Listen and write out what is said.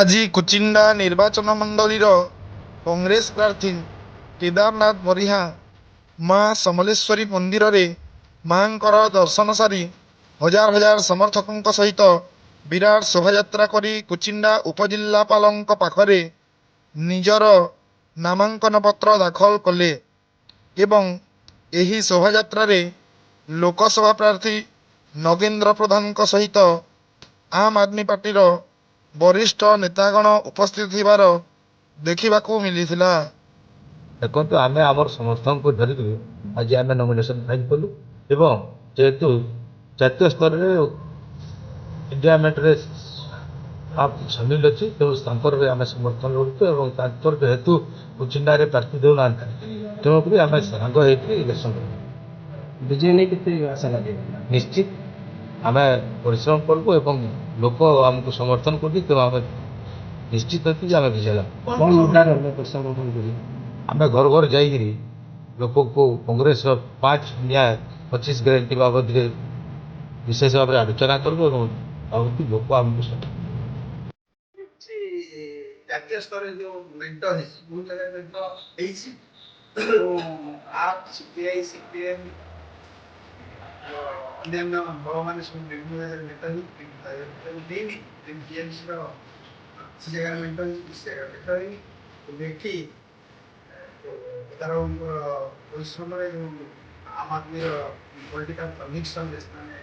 ଆଜି କୁଚିଣ୍ଡା ନିର୍ବାଚନ ମଣ୍ଡଳୀର କଂଗ୍ରେସ ପ୍ରାର୍ଥୀ କେଦାରନାଥ ବରିହା ମା ସମଲେଶ୍ୱରୀ ମନ୍ଦିରରେ ମାଙ୍କର ଦର୍ଶନ ସାରି ହଜାର ହଜାର ସମର୍ଥକଙ୍କ ସହିତ ବିରାଟ ଶୋଭାଯାତ୍ରା କରି କୁଚିଣ୍ଡା ଉପଜିଲ୍ଲାପାଳଙ୍କ ପାଖରେ ନିଜର ନାମାଙ୍କନ ପତ୍ର ଦାଖଲ କଲେ ଏବଂ ଏହି ଶୋଭାଯାତ୍ରାରେ ଲୋକସଭା ପ୍ରାର୍ଥୀ ନଗେନ୍ଦ୍ର ପ୍ରଧାନଙ୍କ ସହିତ ଆମ୍ ଆଦମୀ ପାର୍ଟିର ବରିଷ୍ଠ ନେତାଗଣ ଉପସ୍ଥିତ ଥିବାର ଦେଖିବାକୁ ମିଳିଥିଲା। ଦେଖନ୍ତୁ ଆମେ ଆମର ସମସ୍ତଙ୍କୁ ଧରିକି ଆଜି ଆମେ ନମିନେସନ୍ ଫାଇଲ୍ କଲୁ ଏବଂ ଯେହେତୁ ଜାତୀୟ ସ୍ତରରେ ଇଣ୍ଡିଆ ମେଣ୍ଟରେ ସାମିଲ ଅଛି ତେଣୁ ତାଙ୍କର ଆମେ ସମର୍ଥନ କରୁଛୁ ଏବଂ ତାଙ୍କର ଯେହେତୁ କୁଚିଣ୍ଡାରେ ପ୍ରାର୍ଥୀ ଦେଉନାହାନ୍ତି ତେଣୁକରି ଆମେ ସାଙ୍ଗ ହେଇକି ଇଲେକ୍ସନ୍ କରୁ। ବିଜୟ ନେଇ କେତେ ଆଶା ଲାଗେ? ନିଶ୍ଚିତ ଆମେ ପରିଶ୍ରମ କରିବୁ ଏବଂ ଲୋକ ଆମକୁ ସମର୍ଥନ କରୁଛି ତେଣୁ ଆମେ ନିଶ୍ଚିତ ଅଛି ଯେ ଆମେ ବିଜୟ ଲାଭ କ'ଣ ମୁଦ୍ରାରେ ଆମେ ପରିଶ୍ରମ କରିବୁ? ଆମେ ଘର ଘର ଯାଇକିରି ଲୋକଙ୍କୁ କଂଗ୍ରେସର 5 ନ୍ୟାୟ 25 ଗ୍ୟାରେଣ୍ଟି ବାବଦରେ ବିଶେଷ ଭାବରେ ଆଲୋଚନା କରିବୁ ଏବଂ ଭାବୁଛୁ ଲୋକ ଆମକୁ ଜାତୀୟ ସ୍ତରରେ ଯୋଉ ମେଣ୍ଟ ହେଇଛି ବହୁତ ଜାଗାରେ ମେଣ୍ଟ ହେଇଛି ସିପିଆଇ ସିପିଏମ୍ ଅନ୍ୟାନ୍ୟ ଦଳମାନେ ସବୁ ବିଭିନ୍ନ ଜାଗାରେ ମେଣ୍ଟ ହେଇନି ଟିଏମସିର ସେ ଜାଗାରେ ମେଣ୍ଟ ହେଇଛି ସେ ଜାଗାରେ ମେଣ୍ଟ ହେଇନି ଏଠି ତାର ପରିଶ୍ରମରେ ଯେଉଁ ଆମ୍ ଆଦମୀର ପଲିଟିକାଲ କନଭିକ୍ସନ ସେମାନେ